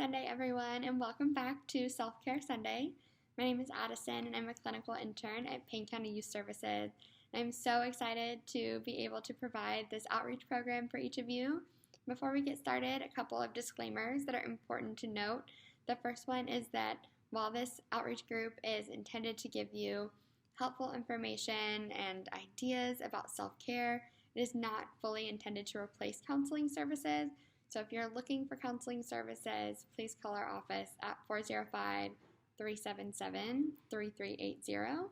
Sunday, everyone, and welcome back to Self-Care Sunday. My name is Addison, and I'm a clinical intern at Payne County Youth Services. I'm so excited to be able to provide this outreach program for each of you. Before we get started, a couple of disclaimers that are important to note. The first one is that while this outreach group is intended to give you helpful information and ideas about self-care, it is not fully intended to replace counseling services. So if you're looking for counseling services, please call our office at 405-377-3380.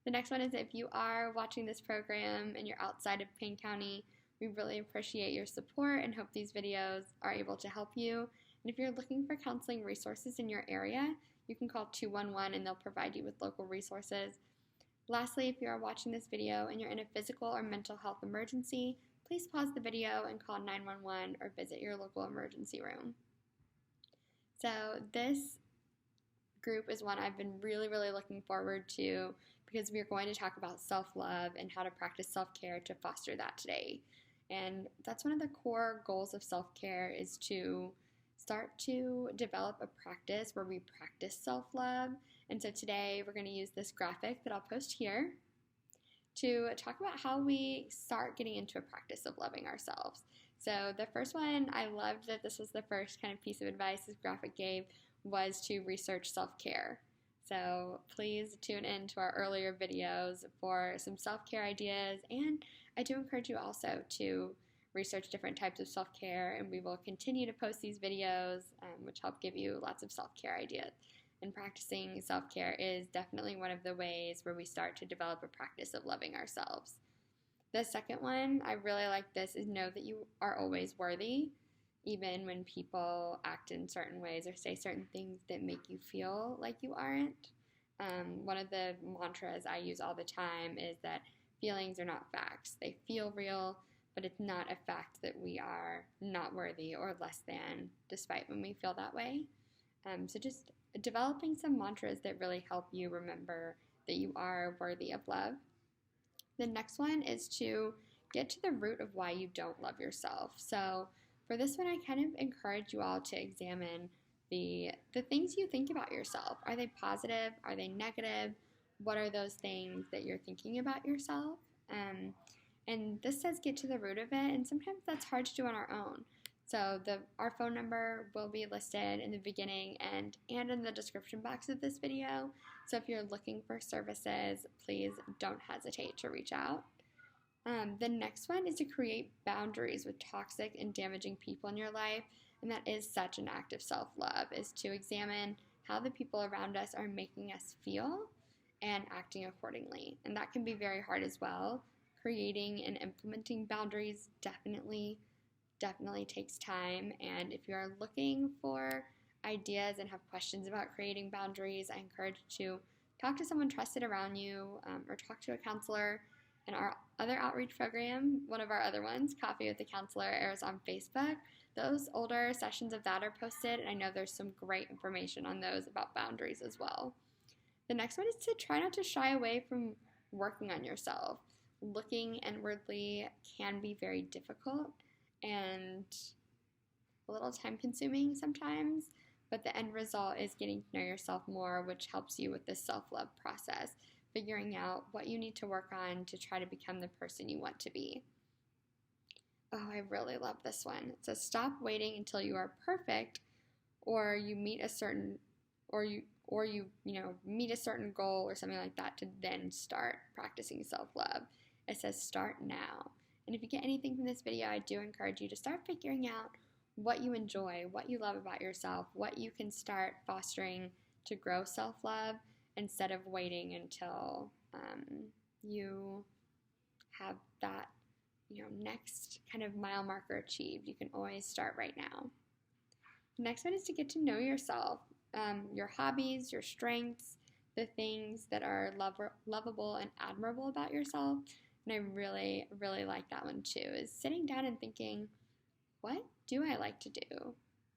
The next one is if you are watching this program and you're outside of Payne County, we really appreciate your support and hope these videos are able to help you. And if you're looking for counseling resources in your area, you can call 211 and they'll provide you with local resources. Lastly, if you are watching this video and you're in a physical or mental health emergency, please pause the video and call 911 or visit your local emergency room. So this group is one I've been really looking forward to because we are going to talk about self-love and how to practice self-care to foster that today. And that's one of the core goals of self-care is to start to develop a practice where we practice self-love. And so today we're going to use this graphic that I'll post here to talk about how we start getting into a practice of loving ourselves. So the first one, I loved that this was the first kind of piece of advice this graphic gave, was to research self-care. So please tune in to our earlier videos for some self-care ideas, and I do encourage you also to research different types of self-care, and we will continue to post these videos which help give you lots of self-care ideas. And practicing self-care is definitely one of the ways where we start to develop a practice of loving ourselves. The second one, I really like this, is know that you are always worthy, even when people act in certain ways or say certain things that make you feel like you aren't. One of the mantras I use all the time is that feelings are not facts. They feel real, but it's not a fact that we are not worthy or less than, despite when we feel that way. So just developing some mantras that really help you remember that you are worthy of love. The next one is to get to the root of why you don't love yourself. So for this one, I kind of encourage you all to examine the things you think about yourself. Are they positive? Are they negative? What are those things that you're thinking about yourself? And this says get to the root of it, and sometimes that's hard to do on our own. So our phone number will be listed in the beginning and in the description box of this video. So if you're looking for services, please don't hesitate to reach out. The next one is to create boundaries with toxic and damaging people in your life. And that is such an act of self-love, is to examine how the people around us are making us feel and acting accordingly. And that can be very hard as well. Creating and implementing boundaries definitely takes time, and if you are looking for ideas and have questions about creating boundaries, I encourage you to talk to someone trusted around you or talk to a counselor. And our other outreach program, one of our other ones, Coffee with the Counselor, airs on Facebook. Those older sessions of that are posted, and I know there's some great information on those about boundaries as well. The next one is to try not to shy away from working on yourself. Looking inwardly can be very difficult and a little time consuming sometimes, but the end result is getting to know yourself more, which helps you with this self-love process, figuring out what you need to work on to try to become the person you want to be. Oh, I really love this one. It says stop waiting until you are perfect or you meet a certain meet a certain goal or something like that to then start practicing self-love. It says start now. And if you get anything from this video, I do encourage you to start figuring out what you enjoy, what you love about yourself, what you can start fostering to grow self-love instead of waiting until you have that next kind of mile marker achieved. You can always start right now. The next one is to get to know yourself, your hobbies, your strengths, the things that are lovable and admirable about yourself. And I really like that one too, is sitting down and thinking, what do I like to do?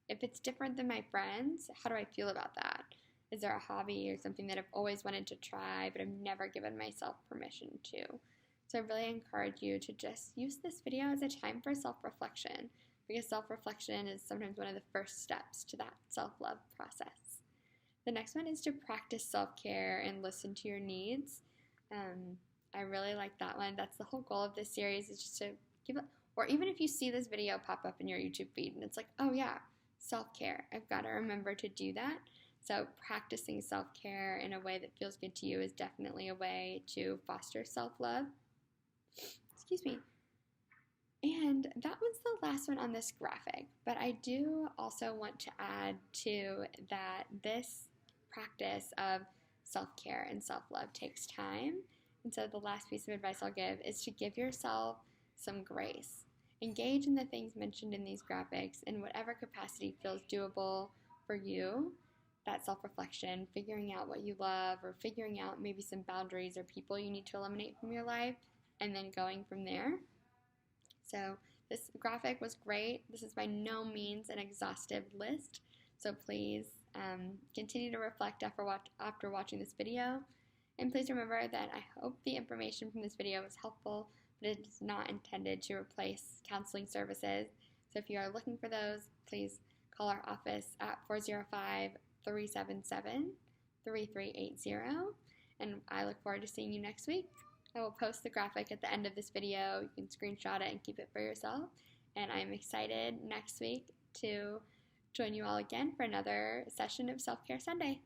If it's different than my friends, how do I feel about that? Is there a hobby or something that I've always wanted to try, but I've never given myself permission to? So I really encourage you to just use this video as a time for self-reflection, because self-reflection is sometimes one of the first steps to that self-love process. The next one is to practice self-care and listen to your needs. I really like that one. That's the whole goal of this series, is just to give it, or even if you see this video pop up in your YouTube feed and it's like, oh yeah, self-care, I've got to remember to do that. So practicing self-care in a way that feels good to you is definitely a way to foster self-love. Excuse me. And that was the last one on this graphic, but I do also want to add to that this practice of self-care and self-love takes time. And so the last piece of advice I'll give is to give yourself some grace. Engage in the things mentioned in these graphics in whatever capacity feels doable for you. That self-reflection, figuring out what you love, or figuring out maybe some boundaries or people you need to eliminate from your life, and then going from there. So this graphic was great. This is by no means an exhaustive list, so please continue to reflect after watching this video. And please remember that I hope the information from this video was helpful, but it is not intended to replace counseling services. So if you are looking for those, please call our office at 405-377-3380. And I look forward to seeing you next week. I will post the graphic at the end of this video. You can screenshot it and keep it for yourself. And I'm excited next week to join you all again for another session of Self-Care Sunday.